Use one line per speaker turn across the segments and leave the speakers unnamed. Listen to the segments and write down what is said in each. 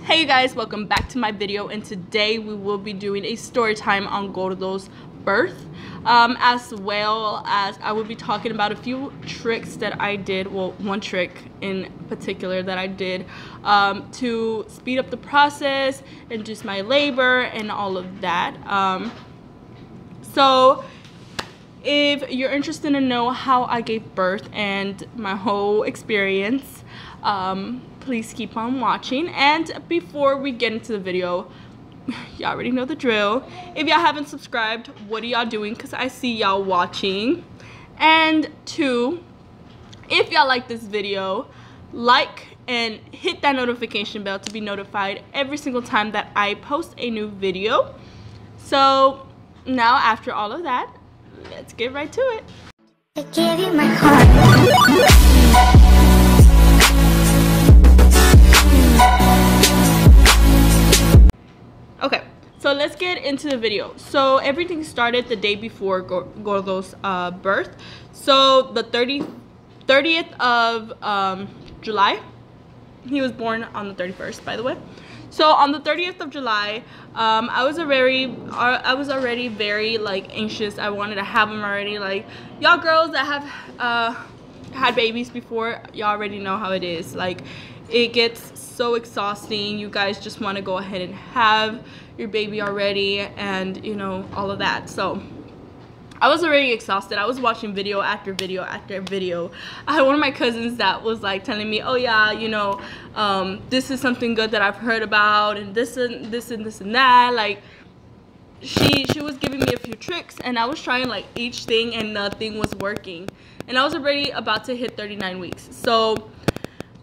Hey you guys, welcome back to my video, and today we will be doing a story time on Gordo's birth, as well as I will be talking about a few tricks that I did, well, one trick in particular that I did to speed up the process, induce my labor, and all of that. So if you're interested to know how I gave birth and my whole experience, please keep on watching. And before we get into the video, y'all already know the drill. If y'all haven't subscribed, what are y'all doing? Because I see y'all watching. And two, if y'all like this video, like and hit that notification bell to be notified every single time that I post a new video. So now, after all of that, let's get right to it.
I gave you my heart.
Okay, so let's get into the video. So everything started the day before Gordo's birth. So the 30th of July. He was born on the 31st, by the way. So on the 30th of July, I was already very like anxious. I wanted to have him already. Like, y'all girls that have had babies before, y'all already know how it is. Like, it gets so exhausting. You guys just want to go ahead and have your baby already, and you know, all of that. So I was already exhausted. I was watching video after video after video. I had one of my cousins that was like telling me, oh yeah, you know, this is something good that I've heard about, and this and this and this and that. Like, she was giving me a few tricks, and I was trying like each thing, and nothing was working. And I was already about to hit 39 weeks. So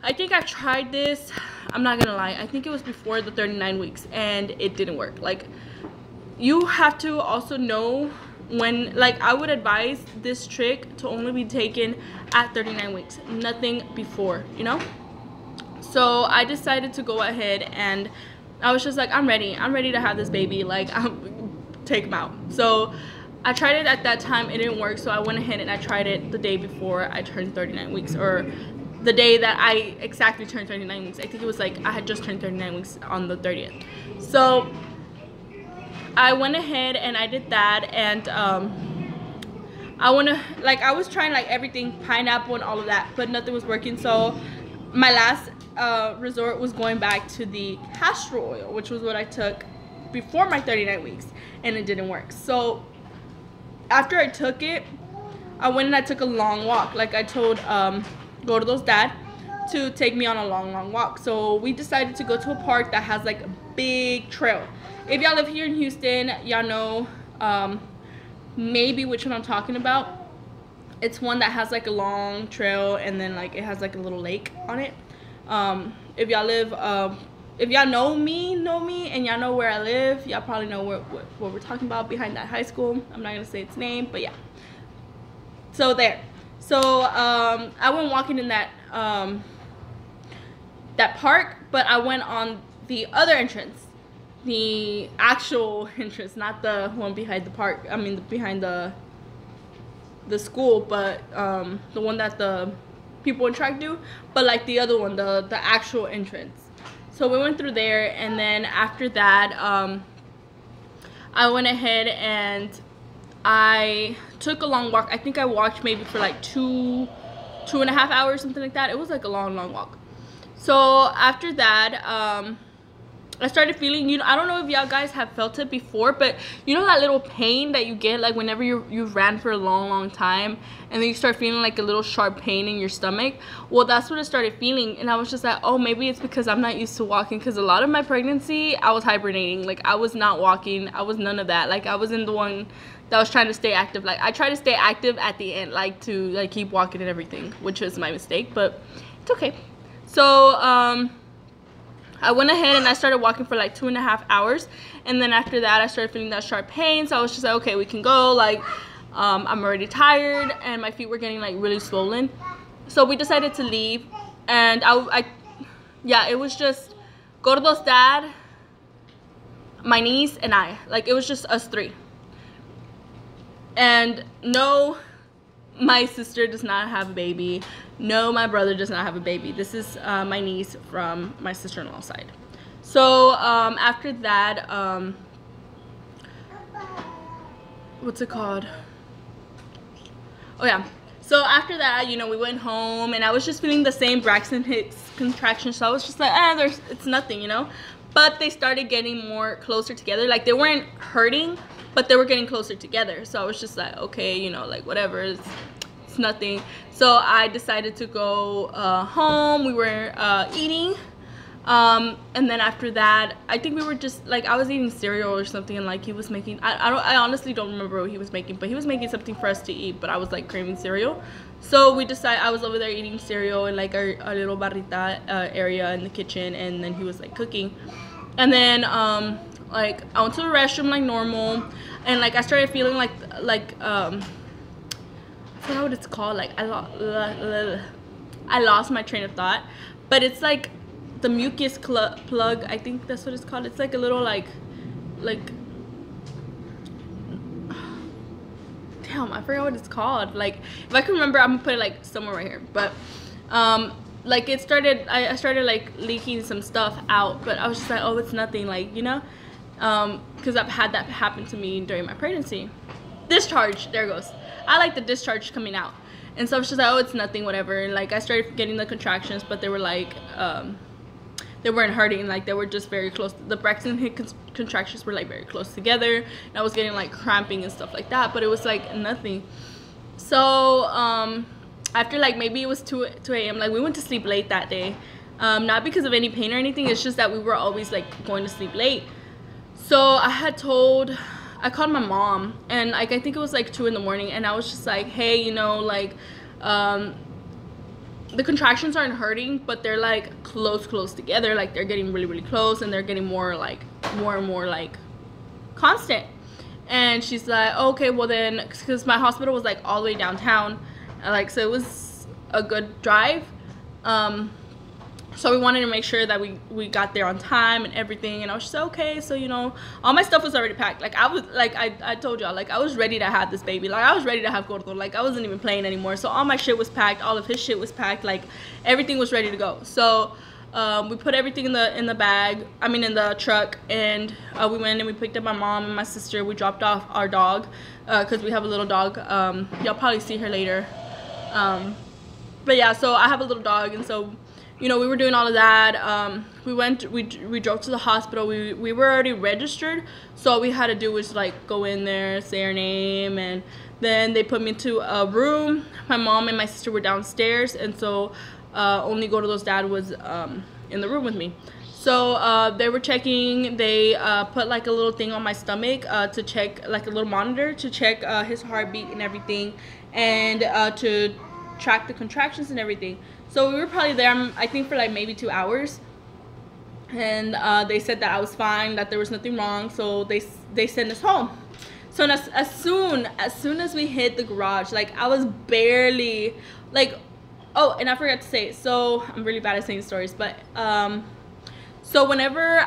I think I tried this, I'm not gonna lie, I think it was before the 39 weeks, and it didn't work. Like, you have to also know when, like, I would advise this trick to only be taken at 39 weeks, nothing before, you know? So I decided to go ahead, and I was just like, I'm ready to have this baby, like, take him out. So I tried it at that time, it didn't work, so I went ahead and I tried it the day before I turned 39 weeks, or the day that I exactly turned 39 weeks. I think it was like I had just turned 39 weeks on the 30th. So I went ahead and I did that, and I was trying like everything, pineapple and all of that, but nothing was working. So my last resort was going back to the castor oil, which was what I took before my 39 weeks, and it didn't work. So after I took it, I went and I took a long walk. Like, I told Gordo's dad to take me on a long walk. So we decided to go to a park that has like a big trail. If y'all live here in Houston, y'all know maybe which one I'm talking about. It's one that has like a long trail, and then like it has like a little lake on it. If y'all live, if y'all know me, and y'all know where I live, y'all probably know what we're talking about, behind that high school. I'm not gonna say its name, but yeah. So there. So I went walking in that that park, but I went on the other entrance, the actual entrance, not the one behind the park. I mean, behind the school, but the one that the people in track do, but like the other one, the actual entrance. So we went through there, and then after that, I went ahead and I took a long walk. I think I walked maybe for like two and a half hours, something like that. It was like a long walk. So after that, I started feeling, you know, I don't know if y'all guys have felt it before, but you know that little pain that you get like whenever you ran for a long time, and then you start feeling like a little sharp pain in your stomach? Well, that's what I started feeling, and I was just like, oh, maybe it's because I'm not used to walking, because a lot of my pregnancy I was hibernating. Like, I was not walking, I was none of that. Like, I wasn't the one that was trying to stay active. Like, I try to stay active at the end, like to like keep walking and everything, which was my mistake, but it's okay. So I went ahead and I started walking for like 2.5 hours, and then after that I started feeling that sharp pain. So I was just like, okay, we can go. Like, I'm already tired, and my feet were getting like really swollen. So we decided to leave, and yeah, it was just Gordo's dad, my niece, and I. Like, it was just us three. And no, my sister does not have a baby. No, my brother does not have a baby. This is my niece from my sister-in-law's side. So after that, what's it called? Oh yeah. So after that, you know, we went home and I was just feeling the same Braxton Hicks contractions. So I was just like, it's nothing, you know. But they started getting more closer together. Like they weren't hurting, but they were getting closer together. So I was just like, okay, you know, like whatever, it's nothing. So I decided to go home. We were eating. And then after that, I think we were just like, I was eating cereal or something, and like he was making, I honestly don't remember what he was making, but he was making something for us to eat, but I was like craving cereal. So we decided, I was over there eating cereal in like our little barrita area in the kitchen, and then he was like cooking. And then like I went to the restroom like normal, and like I started feeling like I forgot what it's called, like I lost my train of thought, but it's like the mucus plug, I think that's what it's called. It's like a little like damn, I forgot what it's called. Like if I can remember, I'm gonna put it like somewhere right here. But like it started, I started like leaking some stuff out, but I was just like, oh, it's nothing, like, you know, because I've had that happen to me during my pregnancy. Discharge, there it goes. I like the discharge coming out, and so I was just like, oh, it's nothing, whatever. And like I started getting the contractions, but they were like they weren't hurting, like they were just very close. The Braxton Hicks contractions were like very close together, and I was getting like cramping and stuff like that, but it was like nothing. So after like maybe it was 2 a.m. like we went to sleep late that day, not because of any pain or anything, it's just that we were always like going to sleep late. So I called my mom, and like I think it was like 2 in the morning, and I was just like, hey, you know, like the contractions aren't hurting, but they're like close together, like they're getting really close, and they're getting more and more like constant. And she's like, okay, well then, because my hospital was like all the way downtown, like so it was a good drive, so we wanted to make sure that we got there on time and everything. And I was just like, okay, so you know, all my stuff was already packed. Like I was like, I told y'all, like I was ready to have this baby, like I was ready to have Gordo, like I wasn't even playing anymore. So all my shit was packed, all of his shit was packed, like everything was ready to go. So we put everything in the bag, I mean in the truck, and we went and we picked up my mom and my sister. We dropped off our dog, because we have a little dog. Y'all probably see her later, but yeah, so I have a little dog, and so, you know, we were doing all of that. We drove to the hospital. We were already registered, so all we had to do was like go in there, say our name, and then they put me into a room. My mom and my sister were downstairs, and so only Gordo's dad was in the room with me. So they were checking. They put like a little thing on my stomach to check, like a little monitor to check his heartbeat and everything, and to track the contractions and everything. So we were probably there, I think, for like maybe 2 hours, and they said that I was fine, that there was nothing wrong. So they sent us home. So as soon as we hit the garage, like I was barely like, oh, and I forgot to say, so I'm really bad at saying stories, but so whenever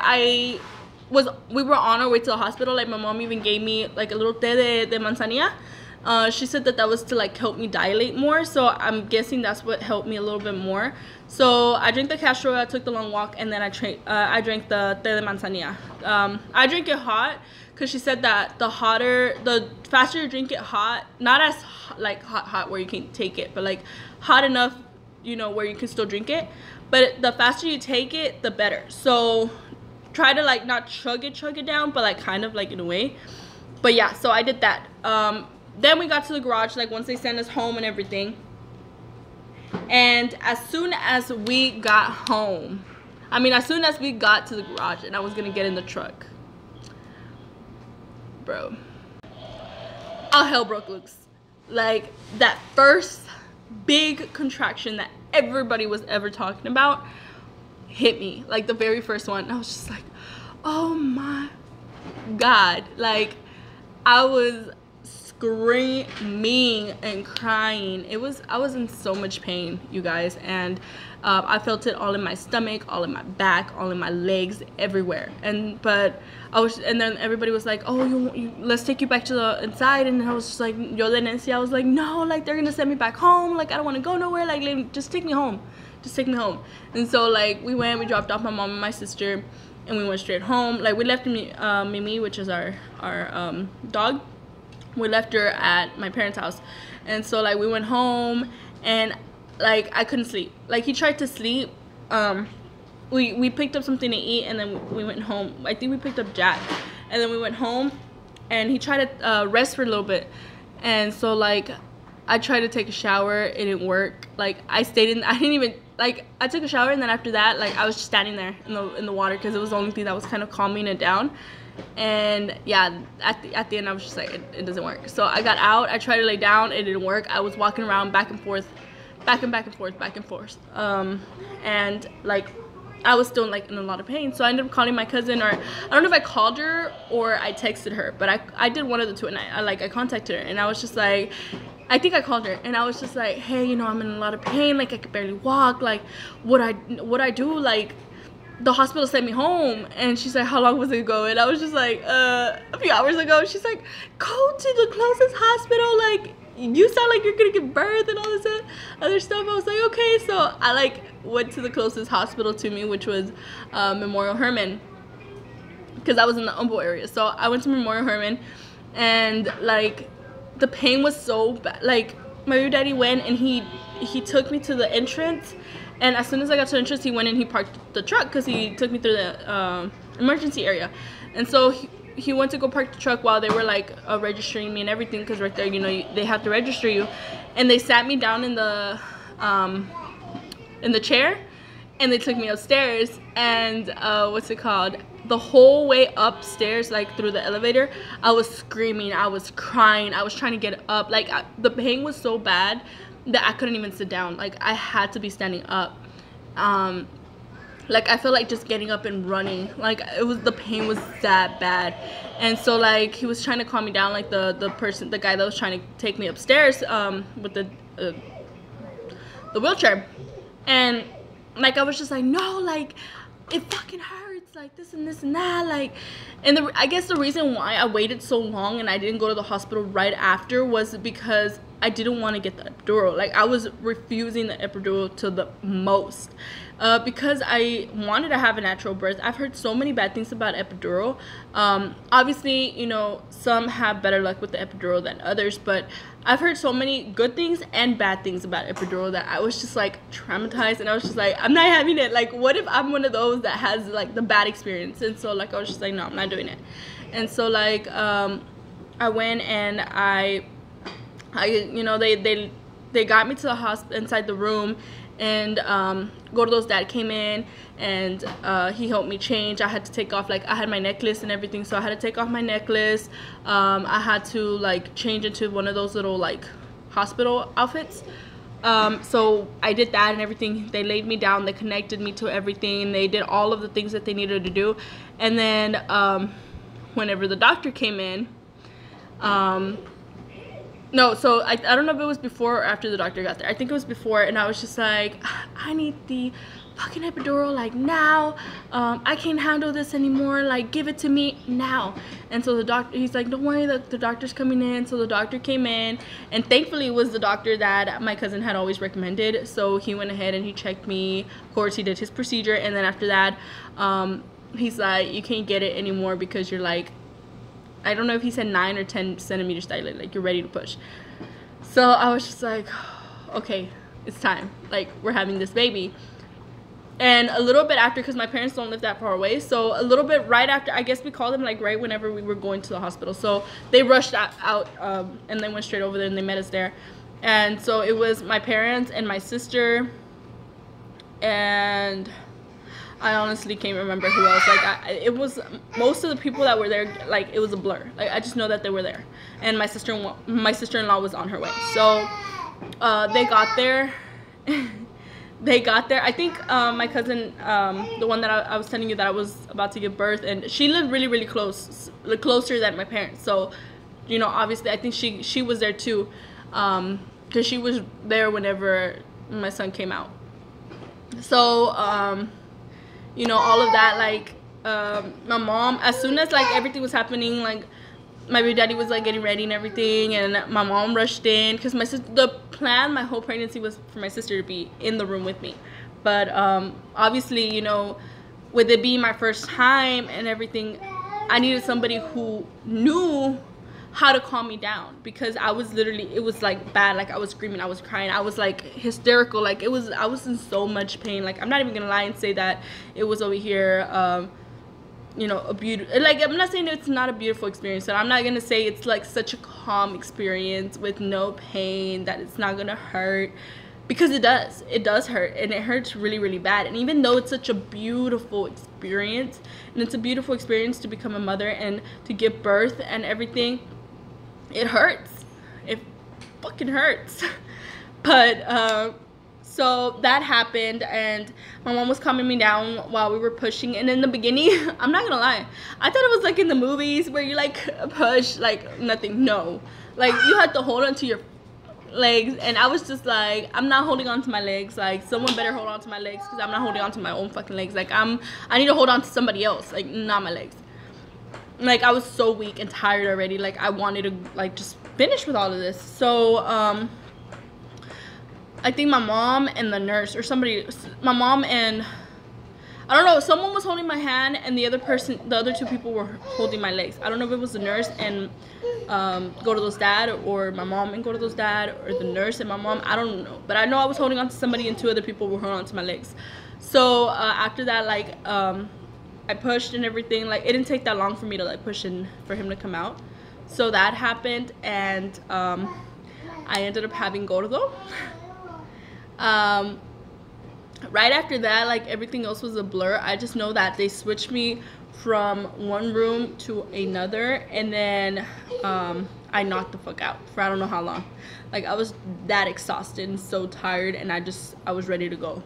we were on our way to the hospital, like my mom even gave me like a little té de manzanilla. She said that was to like help me dilate more, so I'm guessing that's what helped me a little bit more. So I drank the castor, I took the long walk, and then I drank the té de manzanilla. I drank it hot because she said that the faster you drink it hot, not as like hot where you can take it, but like hot enough, you know, where you can still drink it, but the faster you take it, the better. So try to like not chug it down, but like kind of like in a way. But yeah, so I did that. Then we got to the garage, like once they sent us home and everything. And as soon as we got home, I mean, as soon as we got to the garage and I was gonna get in the truck, bro, all hell broke loose. Like that first big contraction that everybody was ever talking about hit me, like the very first one. I was just like, oh my God. Like I was screaming and crying. I was in so much pain, you guys, and I felt it all in my stomach, all in my back, all in my legs, everywhere. And then everybody was like, oh, let's take you back to the inside. And I was just like, I was like, no, like they're gonna send me back home, like I don't want to go nowhere, like just take me home, just take me home. And so like we dropped off my mom and my sister, and we went straight home. Like we left Mimi, which is our dog, we left her at my parents' house. And so like we went home, and like I couldn't sleep. Like he tried to sleep. We picked up something to eat, and then we went home. I think we picked up Jack, and then we went home, and he tried to rest for a little bit. And so like I tried to take a shower, it didn't work. Like I didn't even, like I took a shower, and then after that, like I was just standing there in the water, because it was the only thing that was kind of calming it down. And yeah, at the end I was just like, it doesn't work. So I got out, I tried to lay down, it didn't work. I was walking around back and forth, back and forth, and like I was still like in a lot of pain. So I ended up calling my cousin, or I don't know if I called her or I texted her, but I did one of the two, and I contacted her, and I was just like, I think I called her, and I was just like, hey, you know, I'm in a lot of pain, like I could barely walk, like what I do, like the hospital sent me home. And she's like, how long was it ago? And I was just like, a few hours ago. She's like, go to the closest hospital, like you sound like you're gonna give birth and all this other stuff. I was like, okay. So I like went to the closest hospital to me, which was Memorial Hermann, because I was in the Humboldt area. So I went to Memorial Hermann, and like the pain was so bad. Like my baby daddy went, and he took me to the entrance, and as soon as I got to the entrance, he went and he parked the truck, because he took me through the emergency area. And so he went to go park the truck while they were like registering me and everything, because right there, you know, they have to register you. And they sat me down in the chair, and they took me upstairs. And what's it called, the whole way upstairs, like through the elevator, I was screaming, I was crying, I was trying to get up. Like the pain was so bad that I couldn't even sit down. Like I had to be standing up. Like I felt like just getting up and running. Like the pain was that bad. And so like he was trying to calm me down, like the guy that was trying to take me upstairs with the wheelchair. And like I was just like, no, like it fucking hurts, like this and that, like. And I guess the reason why I waited so long and I didn't go to the hospital right after was because I didn't want to get the epidural. Like I was refusing the epidural to the most, because I wanted to have a natural birth. I've heard so many bad things about epidural. Obviously, you know, some have better luck with the epidural than others, but I've heard so many good things and bad things about epidural that I was just like traumatized, and I was just like, I'm not having it. Like what if I'm one of those that has like the bad experience? And so like I was just like, no, I'm not doing it. And so like I went, and I you know, they got me to the hospital, inside the room, and Gordo's dad came in, and he helped me change. I had to take off, like I had my necklace and everything, so I had to take off my necklace. I had to like change into one of those little like hospital outfits. So I did that and everything. They laid me down, they connected me to everything, they did all of the things that they needed to do. And then whenever the doctor came in, no, so I don't know if it was before or after the doctor got there. I think it was before, and I was just like, I need the fucking epidural, like now. I can't handle this anymore, like give it to me now. And so the doctor, he's like, don't worry, the doctor's coming in. So the doctor came in, and thankfully it was the doctor that my cousin had always recommended. So he went ahead and he checked me. Of course, he did his procedure, and then after that, he's like, you can't get it anymore because you're like, I don't know if he said 9 or 10 centimeters dilated, like you're ready to push. So I was just like, okay, it's time, like we're having this baby. And a little bit after, because my parents don't live that far away, so a little bit right after, I guess we called them like right whenever we were going to the hospital. So they rushed out and they went straight over there, and they met us there. And so it was my parents and my sister, and I honestly can't remember who else. Like it was most of the people that were there. Like it was a blur. Like I just know that they were there, and my sister-in-law was on her way. So they got there. They got there. I think my cousin, the one that I was telling you that I was about to give birth, and she lived really, really close, closer than my parents. So, you know, obviously, I think she was there too, because she was there whenever my son came out. So, you know, all of that, like, my mom, as soon as, like, everything was happening, like, my baby daddy was, like, getting ready and everything, and my mom rushed in, because my whole pregnancy was for my sister to be in the room with me, But obviously, you know, with it being my first time and everything, I needed somebody who knew how to calm me down, because I was literally, it was like bad. Like I was screaming, I was crying, I was like hysterical. Like it was, I was in so much pain. Like I'm not even gonna lie and say that it was over here you know, a beautiful, like I'm not saying it's not a beautiful experience, and I'm not gonna say it's like such a calm experience with no pain, that it's not gonna hurt, because it does hurt, and it hurts really, really bad. And even though it's such a beautiful experience, and it's a beautiful experience to become a mother and to give birth and everything, it hurts. It fucking hurts. But so that happened, and my mom was calming me down while we were pushing. And in the beginning, I'm not gonna lie, I thought it was like in the movies where you like push like nothing. No, like you had to hold on to your legs, and I was just like, I'm not holding on to my legs. Like someone better hold on to my legs, because I'm not holding on to my own fucking legs. Like I need to hold on to somebody else, like not my legs. Like I was so weak and tired already. Like I wanted to like just finish with all of this. So I think my mom and the nurse, or somebody, my mom and, I don't know, someone was holding my hand, and the other two people were holding my legs. I don't know if it was the nurse and Gordo's dad, or my mom and Gordo's dad, or the nurse and my mom. I don't know, but I know I was holding on to somebody, and two other people were holding on to my legs. So after that, like I pushed and everything. Like it didn't take that long for me to like push in for him to come out. So that happened, and I ended up having Gordo. Right after that, like everything else was a blur. I just know that they switched me from one room to another, and then I knocked the fuck out for I don't know how long. Like I was that exhausted and so tired, and I was ready to go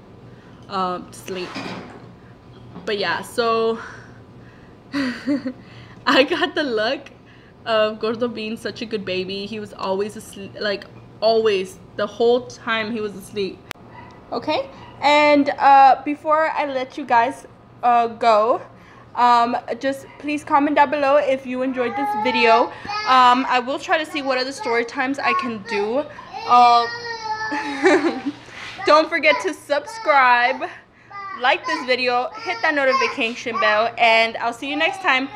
to sleep. But yeah, so I got the luck of Gordo being such a good baby. He was always asleep, like always, the whole time he was asleep. Okay, and before I let you guys go, just please comment down below if you enjoyed this video. I will try to see what other story times I can do. Don't forget to subscribe, like this video, hit that notification bell, and I'll see you next time.